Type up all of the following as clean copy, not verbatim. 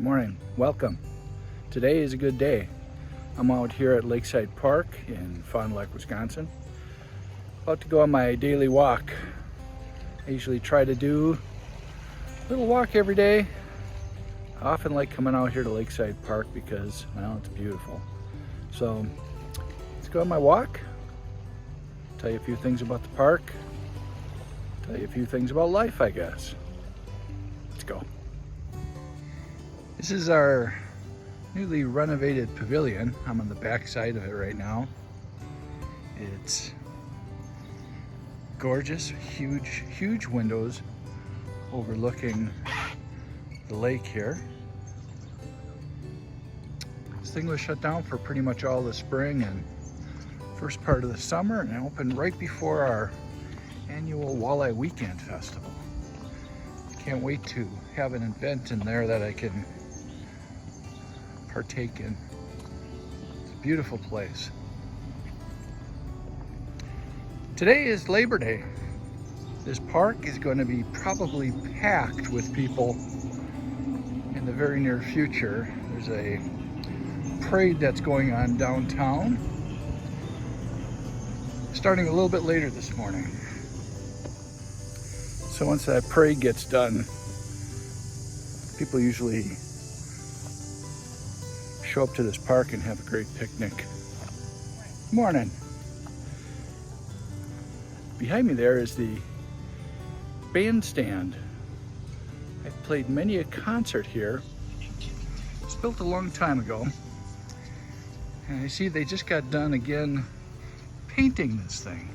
morning. Welcome. Today is a good day. I'm out here at Lakeside Park in Fond du Lac, Wisconsin. About to go on my daily walk. I usually try to do a little walk every day. I often like coming out here to Lakeside Park because, well, it's beautiful. So let's go on my walk. Tell you a few things about the park. Tell you a few things about life, I guess. Let's go. This is our newly renovated pavilion. I'm on the back side of it right now. It's gorgeous, huge windows overlooking the lake here. This thing was shut down for pretty much all the spring and first part of the summer, and it opened right before our annual Walleye Weekend festival. Can't wait to have an event in there that I can partake in. It's a beautiful place. Today is Labor Day. This park is going to be probably packed with people in the very near future. There's a parade that's going on downtown, starting a little bit later this morning. So once that parade gets done, people usually show up to this park and have a great picnic. Morning. Behind me there is the bandstand. I've played many a concert here. It's built a long time ago. And I see they just got done again painting this thing.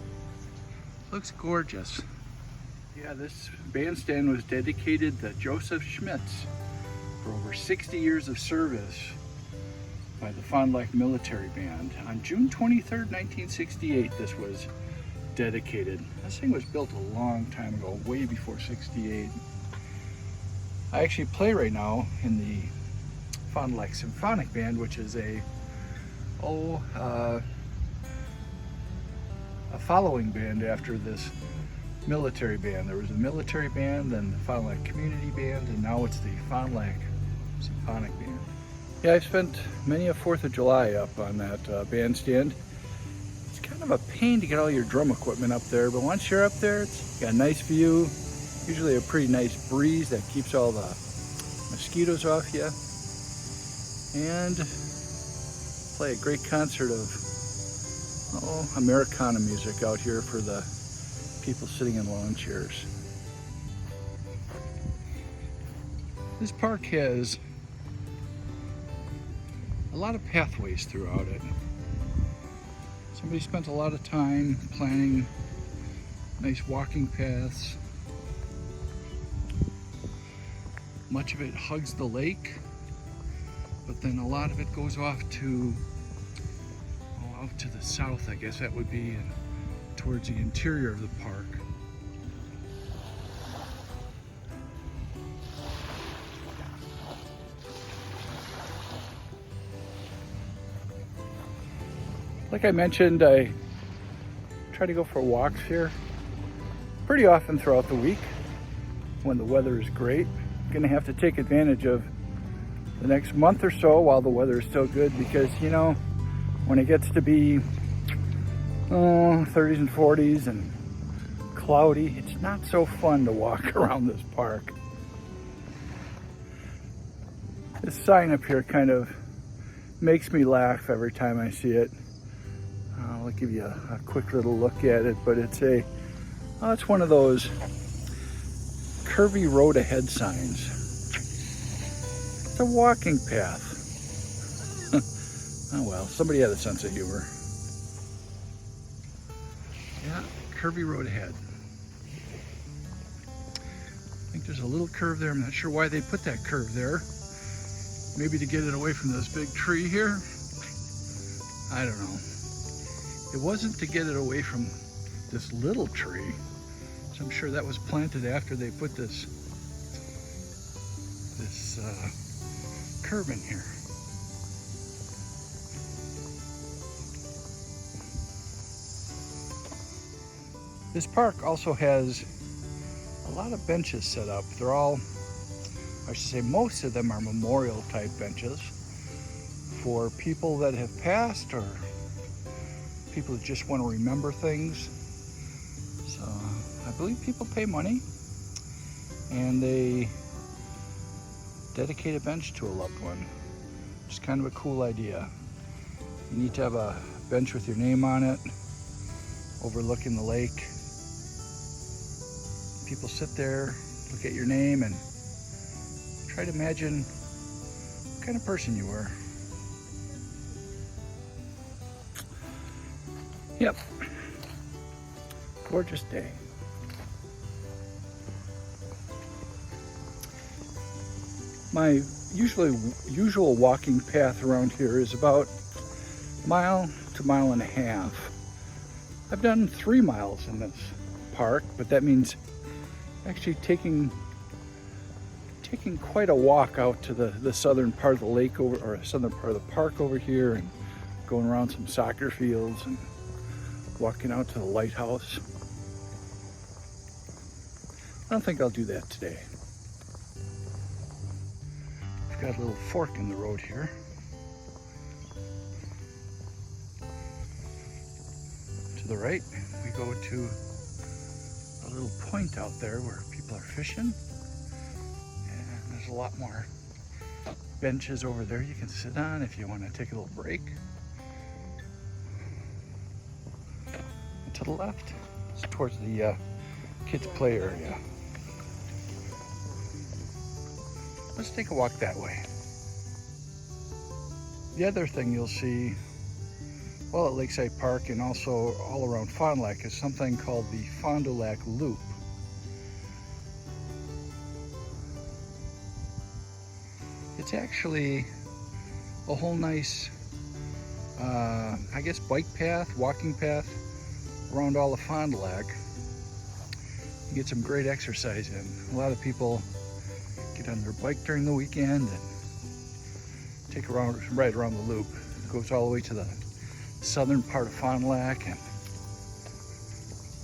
Looks gorgeous. Yeah, this bandstand was dedicated to Joseph Schmitz for over 60 years of service by the Fond du Lac Military Band. On June 23rd, 1968, this was dedicated. This thing was built a long time ago, way before 68. I actually play right now in the Fond du Lac Symphonic Band, which is a following band after this military band. There was a military band, then the Fond du Lac Community Band, and now it's the Fond du Lac Symphonic Band. Yeah, I spent many a 4th of July up on that bandstand. It's kind of a pain to get all your drum equipment up there, but once you're up there, it's got a nice view, usually a pretty nice breeze that keeps all the mosquitoes off you, and play a great concert of Americana music out here for the people sitting in lawn chairs. This park has a lot of pathways throughout it. Somebody spent a lot of time planning nice walking paths. Much of it hugs the lake, but then a lot of it goes off to out to the south, I guess that would be, towards the interior of the park. Like I mentioned, I try to go for walks here pretty often throughout the week when the weather is great. I'm gonna have to take advantage of the next month or so while the weather is still good, because you know, when it gets to be 30s and 40s and cloudy, it's not so fun to walk around this park. This sign up here kind of makes me laugh every time I see it. I'll give you a quick little look at it, but it's it's one of those curvy road ahead signs. It's a walking path. Oh well, somebody had a sense of humor. Yeah, curvy road ahead. I think there's a little curve there. I'm not sure why they put that curve there. Maybe to get it away from this big tree here. I don't know. It wasn't to get it away from this little tree. So I'm sure that was planted after they put this curve in here. This park also has a lot of benches set up. They're all I should say most of them are memorial type benches for people that have passed or people that just want to remember things. So I believe people pay money and they dedicate a bench to a loved one. It's kind of a cool idea. You need to have a bench with your name on it, overlooking the lake. People sit there, look at your name, and try to imagine what kind of person you were. Yep. Gorgeous day. My usual walking path around here is about a mile to a mile and a half. I've done 3 miles in this park, but that means actually taking quite a walk out to the southern part of the lake or southern part of the park over here, and going around some soccer fields and walking out to the Lighthouse. I don't think I'll do that today. We've got a little fork in the road here. To the right, we go to a little point out there where people are fishing. And there's a lot more benches over there you can sit on if you want to take a little break. And to the left, it's towards the kids' play area. Let's take a walk that way. The other thing you'll see, well, at Lakeside Park and also all around Fontelec, is something called the Fond du Lac Loop. It's actually a whole nice, I guess, bike path, walking path around all of Fontelec. You get some great exercise in. A lot of people get on their bike during the weekend and take a ride around the loop. It goes all the way to the southern part of Fond du Lac and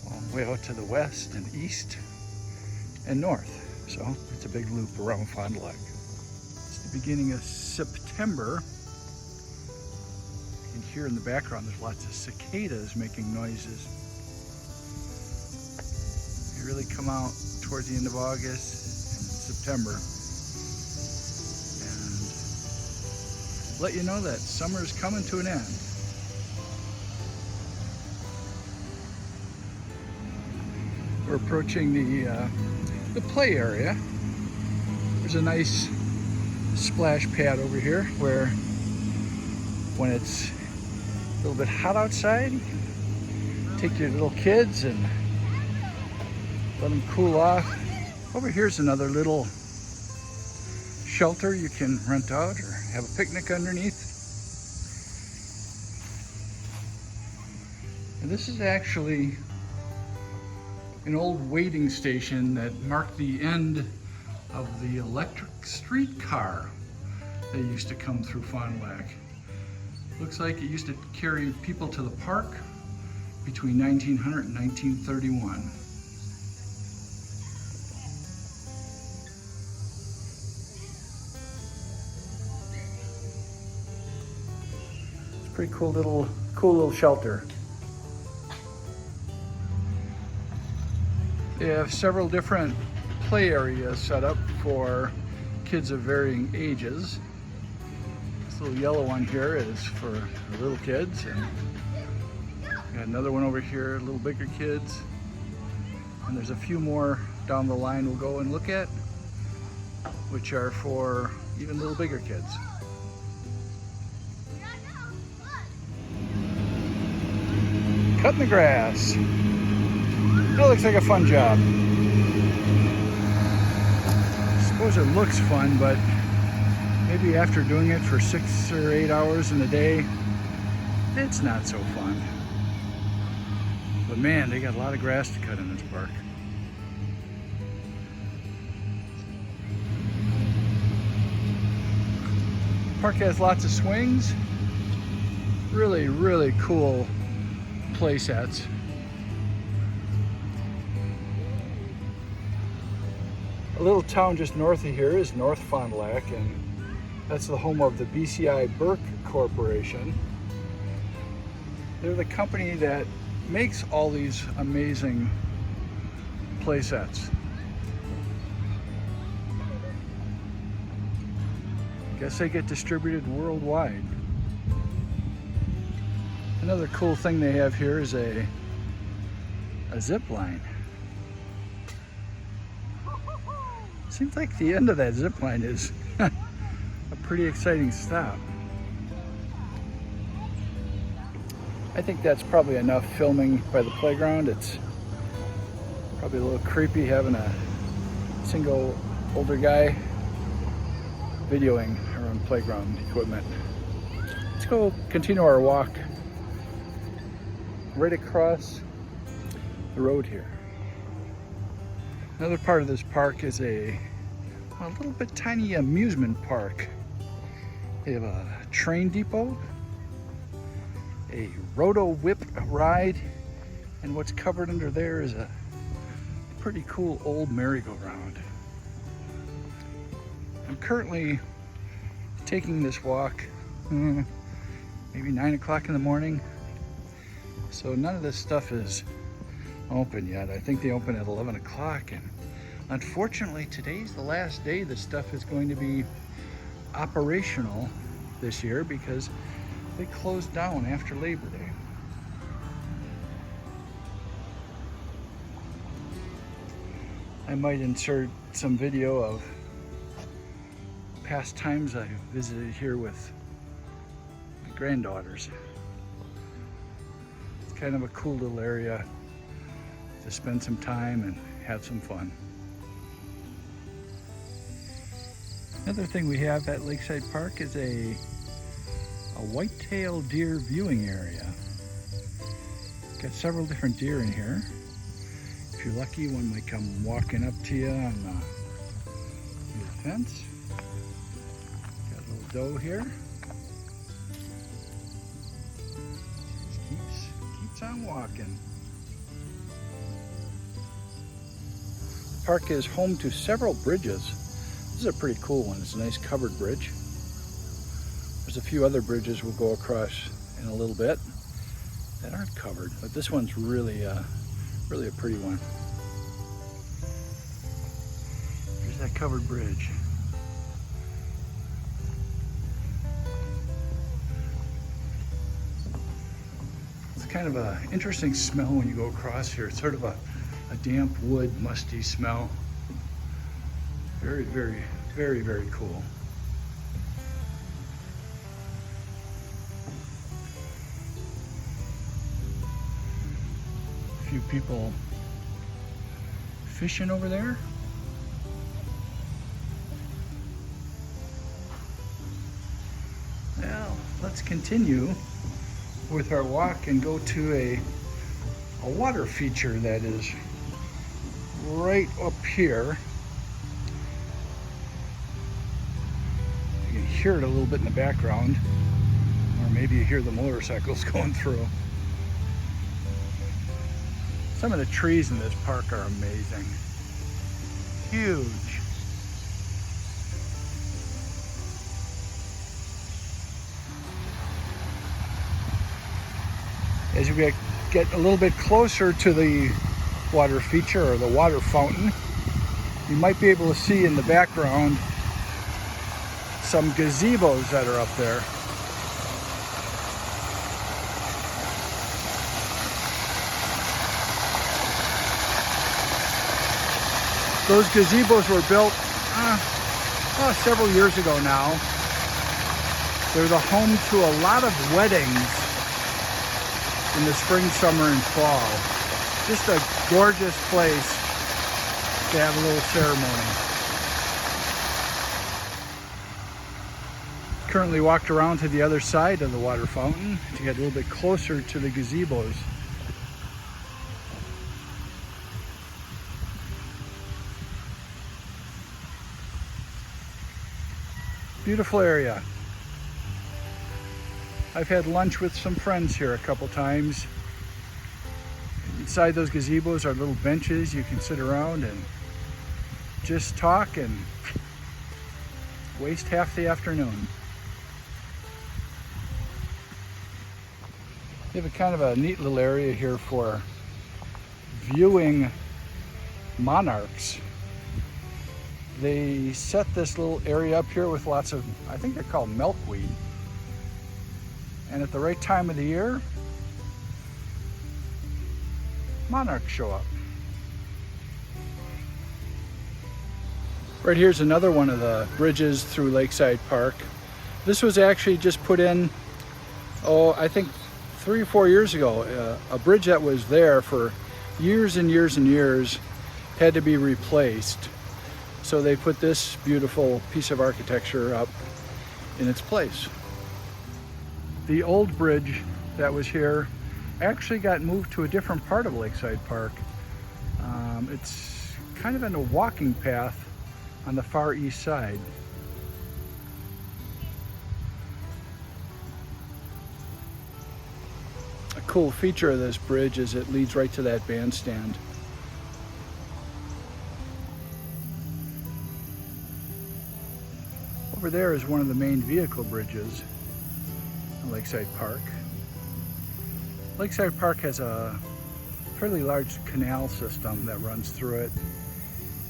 all the way out to the west and east and north. So it's a big loop around Fond du Lac. It's the beginning of September. You can hear in the background there's lots of cicadas making noises. They really come out towards the end of August and September and let you know that summer is coming to an end. We're approaching the play area. There's a nice splash pad over here where when it's a little bit hot outside, you can take your little kids and let them cool off. Over here's another little shelter you can rent out or have a picnic underneath. And this is actually an old waiting station that marked the end of the electric streetcar that used to come through Fond du Lac. Looks like it used to carry people to the park between 1900 and 1931. It's a pretty cool little shelter. They have several different play areas set up for kids of varying ages. This little yellow one here is for the little kids, and got another one over here, a little bigger kids. And there's a few more down the line we'll go and look at, which are for even little bigger kids. Cutting the grass. That looks like a fun job. I suppose it looks fun, but maybe after doing it for 6 or 8 hours in a day, it's not so fun. But man, they got a lot of grass to cut in this park. Park has lots of swings. Really, really cool play sets. A little town just north of here is North Fond du Lac, and that's the home of the BCI Burke Corporation. They're the company that makes all these amazing play sets. Guess they get distributed worldwide. Another cool thing they have here is a zip line. Seems like the end of that zip line is a pretty exciting stop. I think that's probably enough filming by the playground. It's probably a little creepy having a single older guy videoing around playground equipment. Let's go continue our walk right across the road here. Another part of this park is a little bit tiny amusement park. They have a train depot, a roto whip ride, and what's covered under there is a pretty cool old merry-go-round. I'm currently taking this walk maybe 9 o'clock in the morning, so none of this stuff is open yet. I think they open at 11 o'clock, and unfortunately today's the last day this stuff is going to be operational this year because they closed down after Labor Day. I might insert some video of past times I visited here with my granddaughters. It's kind of a cool little area to spend some time and have some fun. Another thing we have at Lakeside Park is a whitetail deer viewing area. Got several different deer in here. If you're lucky, one might come walking up to you on the fence. Got a little doe here. Just keeps on walking. The park is home to several bridges. This is a pretty cool one. It's a nice covered bridge. There's a few other bridges we'll go across in a little bit that aren't covered, but this one's really a pretty one. Here's that covered bridge. It's kind of an interesting smell when you go across here. It's sort of a damp wood, musty smell. Very, very, very, very cool. A few people fishing over there. Well, let's continue with our walk and go to a water feature that is right up here. You can hear it a little bit in the background, or maybe you hear the motorcycles going through. Some of the trees in this park are amazing. Huge. As we get a little bit closer to the water feature or the water fountain, you might be able to see in the background some gazebos that are up there. Those gazebos were built several years ago now. They're the home to a lot of weddings in the spring, summer, and fall. Just a gorgeous place to have a little ceremony. Currently walked around to the other side of the water fountain to get a little bit closer to the gazebos. Beautiful area. I've had lunch with some friends here a couple times. Inside those gazebos are little benches you can sit around and just talk and waste half the afternoon. We have a kind of a neat little area here for viewing monarchs. They set this little area up here with lots of, I think they're called milkweed. And at the right time of the year, monarchs show up. Right here's another one of the bridges through Lakeside Park. This was actually just put in, I think 3 or 4 years ago. A bridge that was there for years and years and years had to be replaced. So they put this beautiful piece of architecture up in its place. The old bridge that was here actually got moved to a different part of Lakeside Park. It's kind of in a walking path on the far east side. A cool feature of this bridge is it leads right to that bandstand. Over there is one of the main vehicle bridges in Lakeside Park. Lakeside Park has a fairly large canal system that runs through it,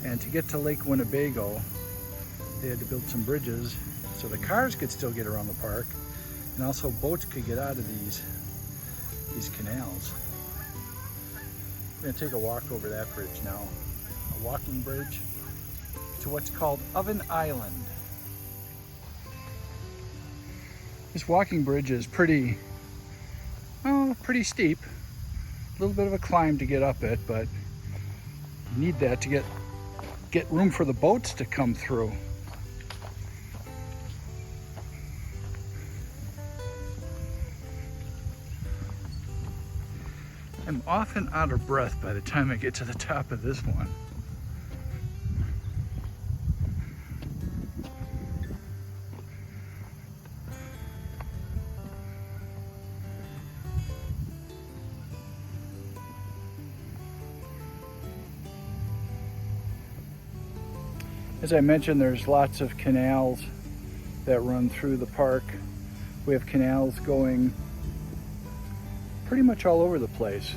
and to get to Lake Winnebago they had to build some bridges so the cars could still get around the park, and also boats could get out of these canals. We're gonna take a walk over that bridge now. A walking bridge to what's called Oven Island. This walking bridge is pretty steep. A little bit of a climb to get up it, but you need that to get room for the boats to come through. I'm often out of breath by the time I get to the top of this one. As I mentioned, there's lots of canals that run through the park. We have canals going pretty much all over the place.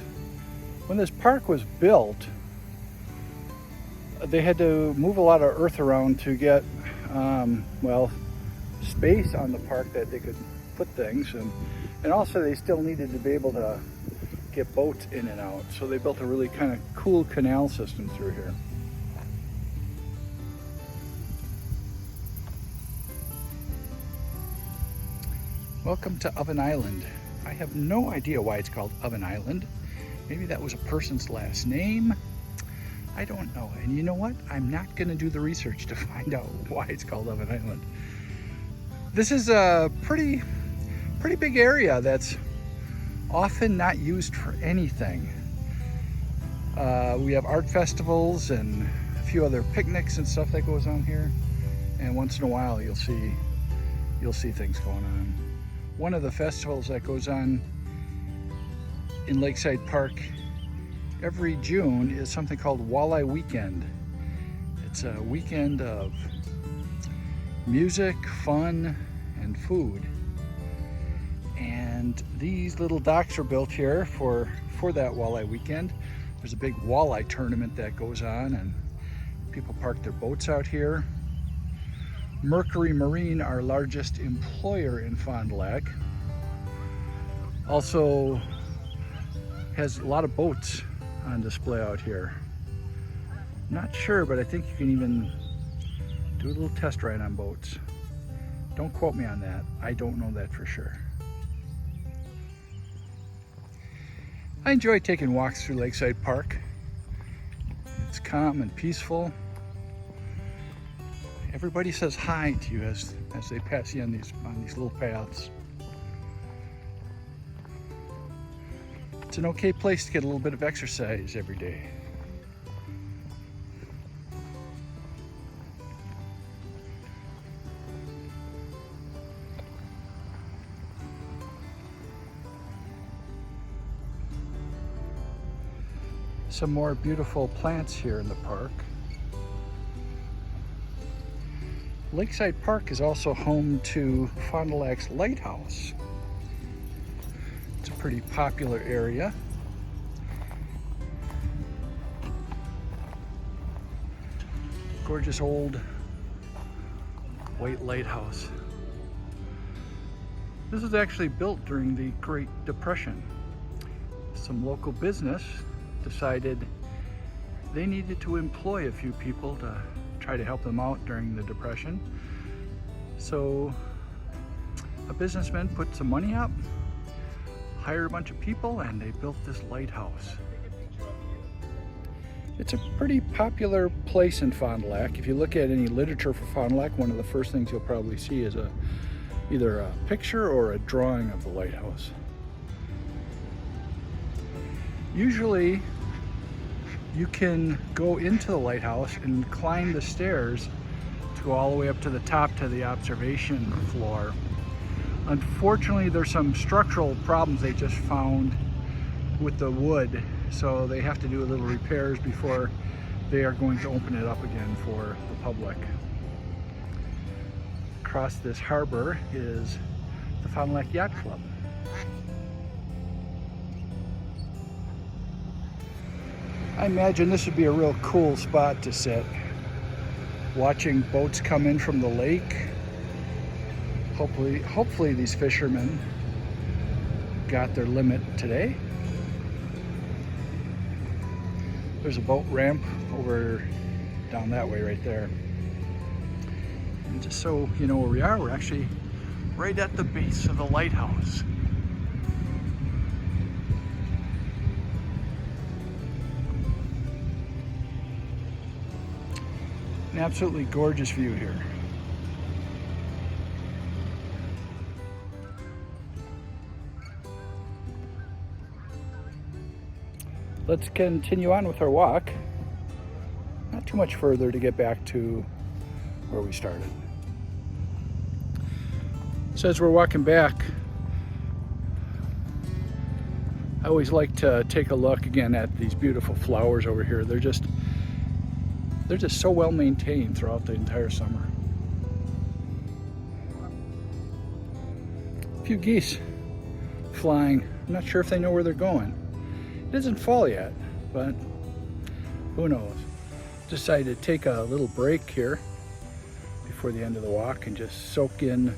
When this park was built, they had to move a lot of earth around to get, space on the park that they could put things, and also they still needed to be able to get boats in and out. So they built a really kind of cool canal system through here. Welcome to Oven Island. I have no idea why it's called Oven Island. Maybe that was a person's last name. I don't know. And you know what? I'm not gonna do the research to find out why it's called Oven Island. This is a pretty big area that's often not used for anything. We have art festivals and a few other picnics and stuff that goes on here. And once in a while you'll see things going on. One of the festivals that goes on in Lakeside Park every June is something called Walleye Weekend. It's a weekend of music, fun, and food. And these little docks are built here for that Walleye Weekend. There's a big walleye tournament that goes on, and people park their boats out here. Mercury Marine, our largest employer in Fond du Lac, also has a lot of boats on display out here. Not sure, but I think you can even do a little test ride on boats. Don't quote me on that. I don't know that for sure. I enjoy taking walks through Lakeside Park. It's calm and peaceful. Everybody says hi to you as they pass you on these little paths. It's an okay place to get a little bit of exercise every day. Some more beautiful plants here in the park. Lakeside Park is also home to Fontelec's Lighthouse. It's a pretty popular area. Gorgeous old white lighthouse. This was actually built during the Great Depression. Some local business decided they needed to employ a few people to try to help them out during the Depression. So a businessman put some money up, hired a bunch of people, and they built this lighthouse. It's a pretty popular place in Fond du Lac. If you look at any literature for Fond du Lac, one of the first things you'll probably see is either a picture or a drawing of the lighthouse. Usually you can go into the lighthouse and climb the stairs to go all the way up to the top to the observation floor. Unfortunately, there's some structural problems they just found with the wood, so they have to do a little repairs before they are going to open it up again for the public. Across this harbor is the Fond du Lac Yacht Club. I imagine this would be a real cool spot to sit, watching boats come in from the lake. Hopefully these fishermen got their limit today. There's a boat ramp over down that way right there. And just so you know where we are, we're actually right at the base of the lighthouse. An absolutely gorgeous view here. Let's continue on with our walk. Not too much further to get back to where we started. So as we're walking back, I always like to take a look again at these beautiful flowers over here. They're just so well maintained throughout the entire summer. A few geese flying. I'm not sure if they know where they're going. It isn't fall yet, but who knows. Decided to take a little break here before the end of the walk and just soak in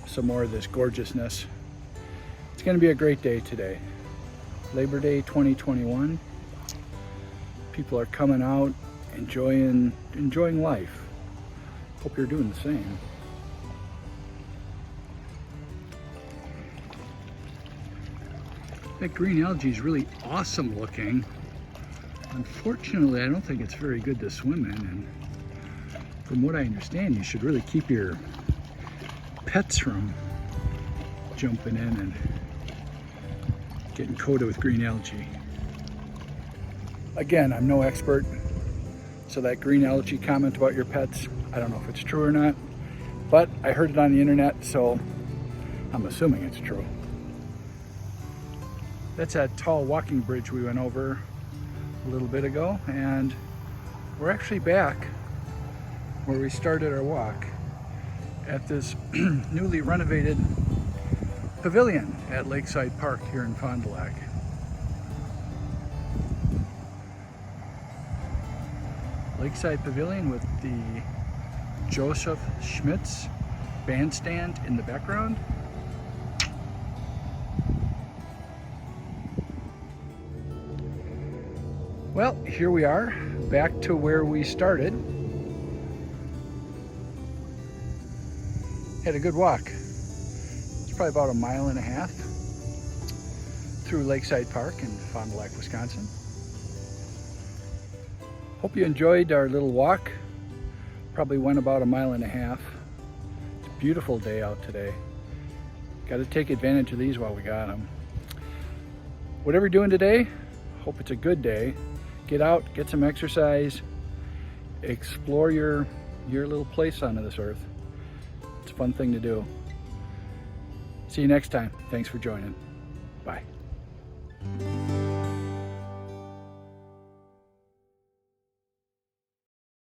some more of this gorgeousness. It's going to be a great day today. Labor Day 2021. People are coming out, enjoying life. Hope you're doing the same. That green algae is really awesome looking. Unfortunately, I don't think it's very good to swim in, and from what I understand, you should really keep your pets from jumping in and getting coated with green algae. Again, I'm no expert, so that green algae comment about your pets, I don't know if it's true or not, but I heard it on the internet, so I'm assuming it's true. That's that tall walking bridge we went over a little bit ago, and we're actually back where we started our walk at this newly renovated pavilion at Lakeside Park here in Fond du Lac. Lakeside Pavilion with the Joseph Schmitz bandstand in the background. Well, here we are, back to where we started. Had a good walk. It's probably about 1.5 miles through Lakeside Park in Fond du Lac, Wisconsin. Hope you enjoyed our little walk. Probably went about 1.5 miles. It's a beautiful day out today. Got to take advantage of these while we got them. Whatever you're doing today, hope it's a good day. Get out, get some exercise, explore your little place on this earth. It's a fun thing to do. See you next time. Thanks for joining. Bye.